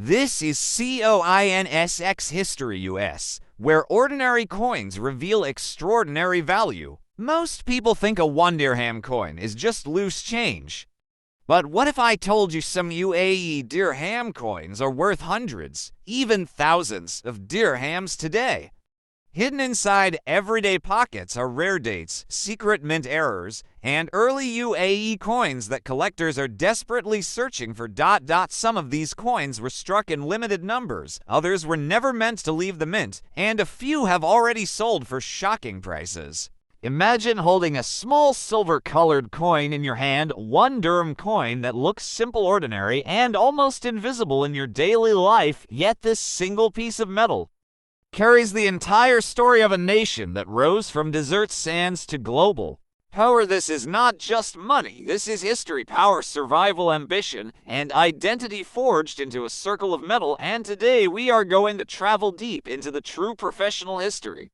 This is COINSX History US, where ordinary coins reveal extraordinary value. Most people think a 1 dirham coin is just loose change. But what if I told you some UAE dirham coins are worth hundreds, even thousands of dirhams today? Hidden inside everyday pockets are rare dates, secret mint errors, and early UAE coins that collectors are desperately searching for. Some of these coins were struck in limited numbers, others were never meant to leave the mint, and a few have already sold for shocking prices. Imagine holding a small silver-colored coin in your hand, 1 dirham coin that looks simple, ordinary, and almost invisible in your daily life, yet this single piece of metal carries the entire story of a nation that rose from desert sands to global power. This is not just money, this is history, power, survival, ambition, and identity forged into a circle of metal. And today we are going to travel deep into the true professional history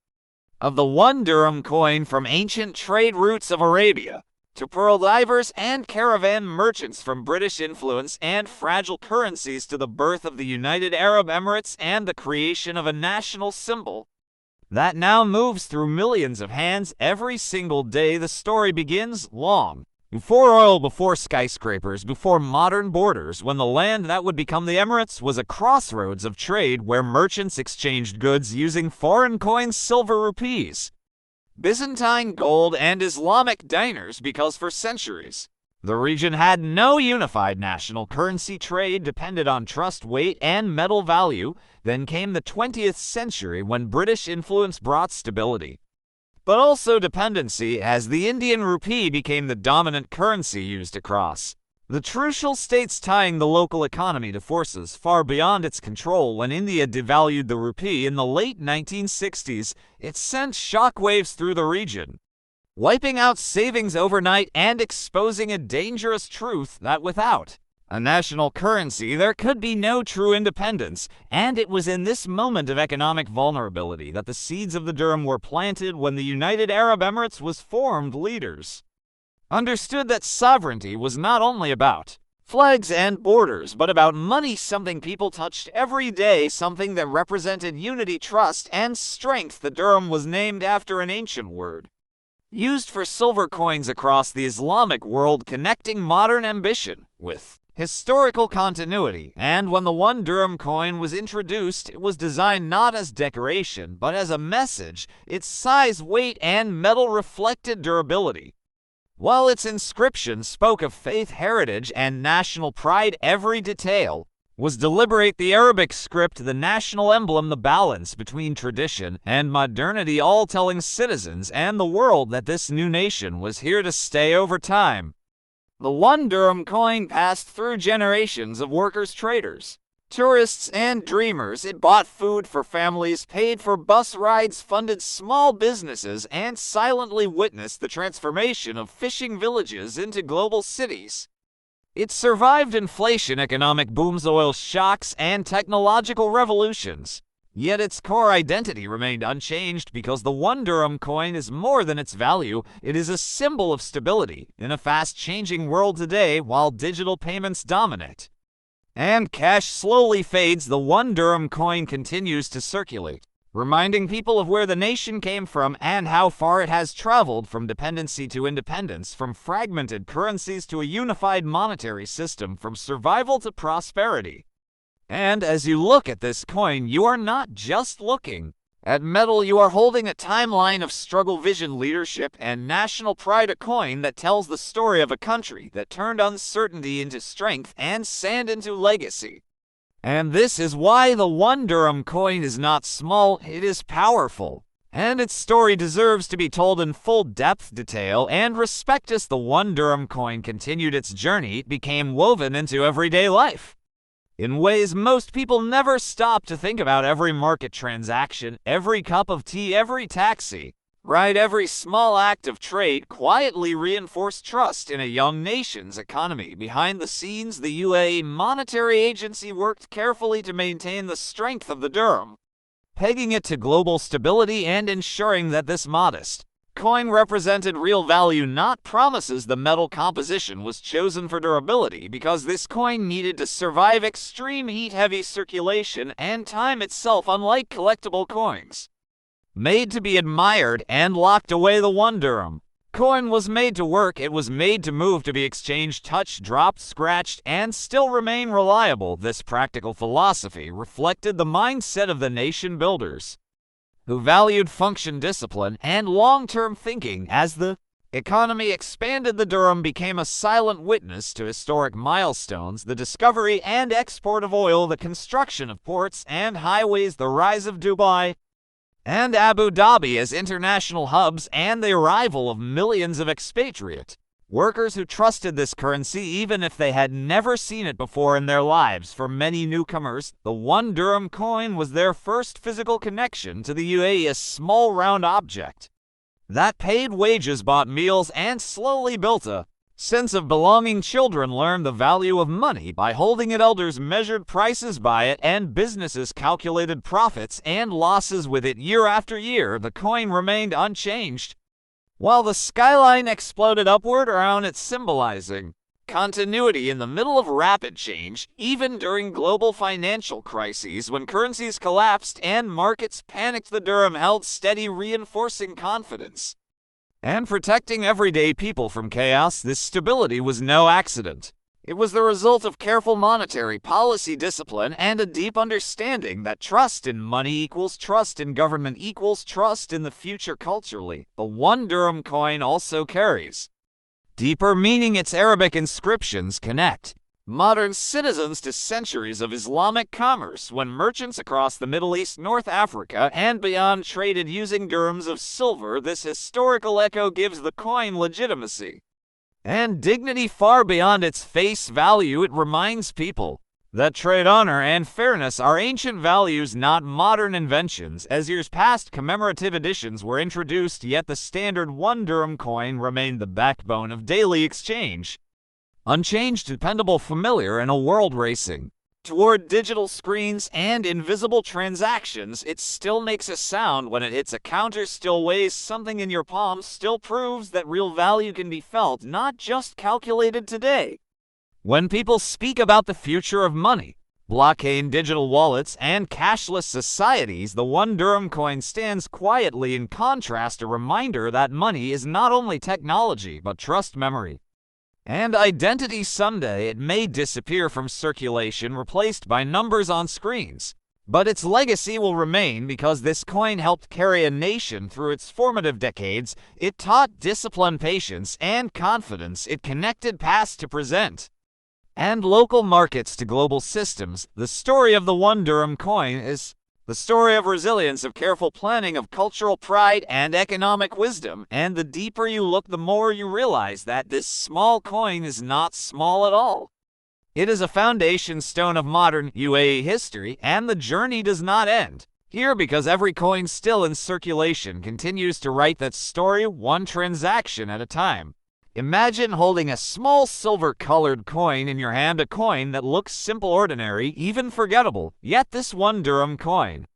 of the 1 dirham coin, from ancient trade routes of Arabia to pearl divers and caravan merchants, from British influence and fragile currencies to the birth of the United Arab Emirates and the creation of a national symbol that now moves through millions of hands every single day. The story begins long before oil, before skyscrapers, before modern borders, when the land that would become the Emirates was a crossroads of trade where merchants exchanged goods using foreign coins, silver, rupees, Byzantine gold, and Islamic dinars, because for centuries the region had no unified national currency. Trade depended on trust, weight, and metal value. Then came the 20th century, when British influence brought stability, but also dependency, as the Indian rupee became the dominant currency used across the crucial states, tying the local economy to forces far beyond its control. When India devalued the rupee in the late 1960s, it sent shockwaves through the region, wiping out savings overnight and exposing a dangerous truth that without a national currency there could be no true independence. And it was in this moment of economic vulnerability that the seeds of the dirham were planted. When the United Arab Emirates was formed, leaders understood that sovereignty was not only about flags and borders, but about money, something people touched every day, something that represented unity, trust, and strength. The dirham was named after an ancient word used for silver coins across the Islamic world, connecting modern ambition with historical continuity. And when the 1 dirham coin was introduced, it was designed not as decoration, but as a message. Its size, weight, and metal reflected durability, while its inscription spoke of faith, heritage, and national pride. Every detail was deliberate. The Arabic script, the national emblem, the balance between tradition and modernity, all telling citizens and the world that this new nation was here to stay over time. The 1 dirham coin passed through generations of workers, traders, tourists, and dreamers. It bought food for families, paid for bus rides, funded small businesses, and silently witnessed the transformation of fishing villages into global cities. It survived inflation, economic booms, oil shocks, and technological revolutions. Yet its core identity remained unchanged, because the 1 dirham coin is more than its value. It is a symbol of stability in a fast-changing world today. While digital payments dominate and cash slowly fades, the 1 dirham coin continues to circulate, reminding people of where the nation came from and how far it has traveled from dependency to independence, from fragmented currencies to a unified monetary system, from survival to prosperity. And as you look at this coin, you are not just looking at metal, you are holding a timeline of struggle, vision, leadership, and national pride. A coin that tells the story of a country that turned uncertainty into strength and sand into legacy. And this is why the 1 dirham coin is not small, it is powerful. And its story deserves to be told in full depth, detail, and respect. As the 1 dirham coin continued its journey, it became woven into everyday life in ways most people never stop to think about. Every market transaction, every cup of tea, every taxi ride, every small act of trade quietly reinforced trust in a young nation's economy. Behind the scenes, the UAE Monetary Agency worked carefully to maintain the strength of the dirham, pegging it to global stability and ensuring that this modest coin represented real value, not promises. The metal composition was chosen for durability because this coin needed to survive extreme heat, heavy circulation, and time itself, unlike collectible coins. Made to be admired and locked away, the 1 dirham coin was made to work. It was made to move, to be exchanged, touched, dropped, scratched, and still remain reliable. This practical philosophy reflected the mindset of the nation builders, who valued function, discipline, and long-term thinking. As the economy expanded, the dirham became a silent witness to historic milestones: the discovery and export of oil, the construction of ports and highways, the rise of Dubai and Abu Dhabi as international hubs, and the arrival of millions of expatriate workers who trusted this currency even if they had never seen it before in their lives. For many newcomers, the 1 dirham coin was their first physical connection to the UAE, a small round object that paid wages, bought meals, and slowly built a sense of belonging. Children learned the value of money by holding it, elders measured prices by it, and businesses calculated profits and losses with it. Year after year, the coin remained unchanged, while the skyline exploded upward around it, symbolizing continuity in the middle of rapid change. Even during global financial crises, when currencies collapsed and markets panicked, the dirham held steady, reinforcing confidence and protecting everyday people from chaos. This stability was no accident. It was the result of careful monetary policy, discipline, and a deep understanding that trust in money equals trust in government equals trust in the future. Culturally, the 1 dirham coin also carries deeper meaning. Its Arabic inscriptions connect modern citizens to centuries of Islamic commerce, when merchants across the Middle East, North Africa, and beyond traded using dirhams of silver. This historical echo gives the coin legitimacy and dignity far beyond its face value. It reminds people that trade, honor, and fairness are ancient values, not modern inventions. As years passed, commemorative editions were introduced, yet the standard 1 dirham coin remained the backbone of daily exchange. Unchanged, dependable, familiar in a world racing toward digital screens and invisible transactions, it still makes a sound when it hits a counter, still weighs something in your palm, still proves that real value can be felt, not just calculated today. When people speak about the future of money, blockchain, digital wallets, and cashless societies, the 1 dirham coin stands quietly in contrast, a reminder that money is not only technology but trust, memory, and identity. Someday it may disappear from circulation, replaced by numbers on screens, but its legacy will remain because this coin helped carry a nation through its formative decades. It taught discipline, patience, and confidence. It connected past to present and local markets to global systems. The story of the 1 dirham coin is the story of resilience, of careful planning, of cultural pride, and economic wisdom. And the deeper you look, the more you realize that this small coin is not small at all. It is a foundation stone of modern UAE history, and the journey does not end here, because every coin still in circulation continues to write that story, one transaction at a time. Imagine holding a small silver-colored coin in your hand, a coin that looks simple, ordinary, even forgettable. Yet this 1 dirham coin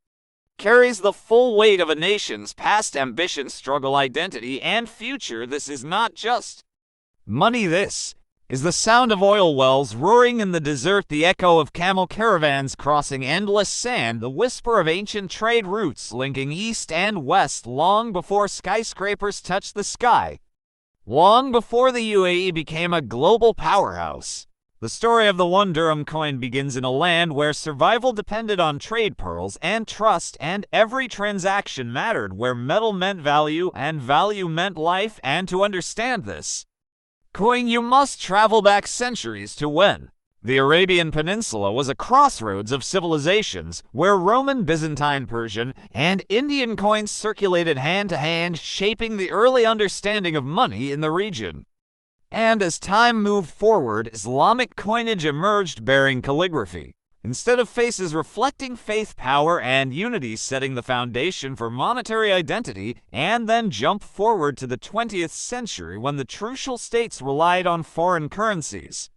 carries the full weight of a nation's past, ambition, struggle, identity, and future. This is not just money. This is the sound of oil wells roaring in the desert, the echo of camel caravans crossing endless sand, the whisper of ancient trade routes linking east and west long before skyscrapers touched the sky. Long before the UAE became a global powerhouse, the story of the 1 dirham coin begins in a land where survival depended on trade, pearls, and trust, and every transaction mattered, where metal meant value and value meant life. And to understand this coin, you must travel back centuries to when the Arabian Peninsula was a crossroads of civilizations, where Roman, Byzantine, Persian, and Indian coins circulated hand to hand, shaping the early understanding of money in the region. And as time moved forward, Islamic coinage emerged, bearing calligraphy instead of faces, reflecting faith, power, and unity, setting the foundation for monetary identity. And then jump forward to the 20th century, when the crucial states relied on foreign currencies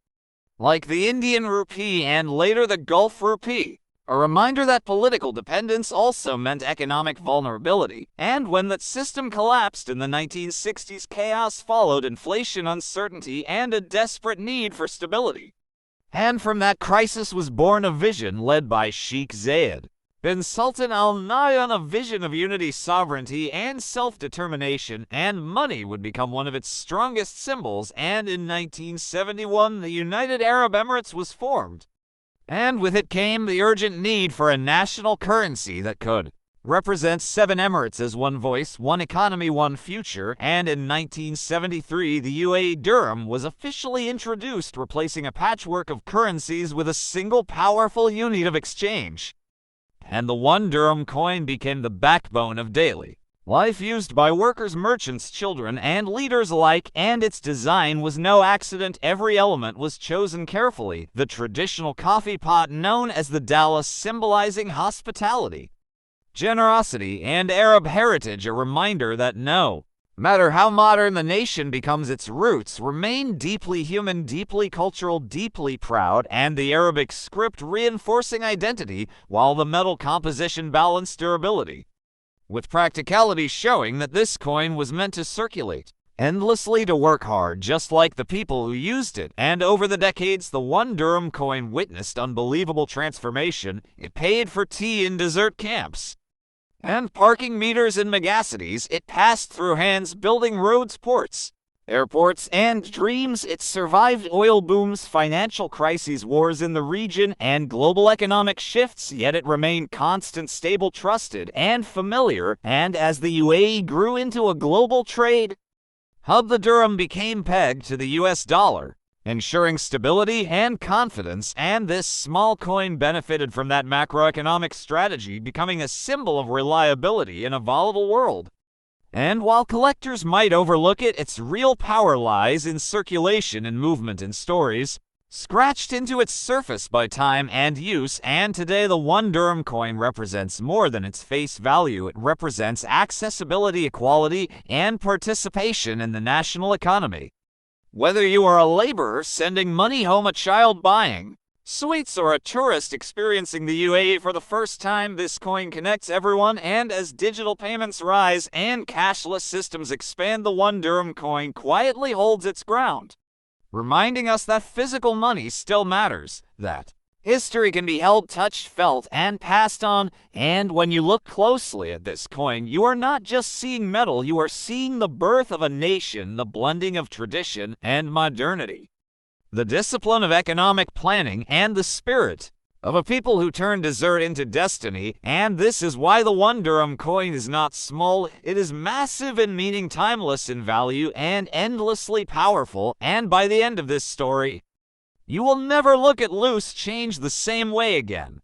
like the Indian rupee and later the Gulf rupee A reminder that political dependence also meant economic vulnerability, and when that system collapsed in the 1960s, chaos followed, inflation, uncertainty, and a desperate need for stability. And from that crisis was born a vision led by Sheikh Zayed bin Sultan Al Nahyan, a vision of unity, sovereignty, and self-determination, and money would become one of its strongest symbols, and in 1971 the United Arab Emirates was formed. And with it came the urgent need for a national currency that could represent 7 emirates as one voice, one economy, one future, and in 1973 the UAE Dirham was officially introduced, replacing a patchwork of currencies with a single powerful unit of exchange. And the One Dirham coin became the backbone of daily life used by workers, merchants, children, and leaders alike, and its design was no accident. Every element was chosen carefully. The traditional coffee pot known as the Dallas, symbolizing hospitality, generosity, and Arab heritage, a reminder that no matter how modern the nation becomes, its roots remain deeply human, deeply cultural, deeply proud, and the Arabic script reinforcing identity, while the metal composition balanced durability, with practicality showing that this coin was meant to circulate endlessly, to work hard just like the people who used it. And over the decades, the One Dirham coin witnessed unbelievable transformation. It paid for tea in desert camps and parking meters in megacities. It passed through hands building roads, ports, airports, and dreams. It survived oil booms, financial crises, wars in the region, and global economic shifts, yet it remained constant, stable, trusted, and familiar. And as the UAE grew into a global trade hub, the dirham became pegged to the US dollar, ensuring stability and confidence, and this small coin benefited from that macroeconomic strategy, becoming a symbol of reliability in a volatile world. And while collectors might overlook it, its real power lies in circulation and movement, in stories scratched into its surface by time and use. And today the One Dirham coin represents more than its face value. It represents accessibility, equality, and participation in the national economy. Whether you are a laborer sending money home, a child buying sweets, or a tourist experiencing the UAE for the first time, this coin connects everyone. And as digital payments rise and cashless systems expand, the One Dirham coin quietly holds its ground, reminding us that physical money still matters, that history can be held, touched, felt, and passed on. And when you look closely at this coin, you are not just seeing metal, you are seeing the birth of a nation, the blending of tradition and modernity, the discipline of economic planning, and the spirit of a people who turn desert into destiny. And this is why the One Dirham coin is not small, it is massive in meaning, timeless in value, and endlessly powerful. And by the end of this story, you will never look at loose change the same way again.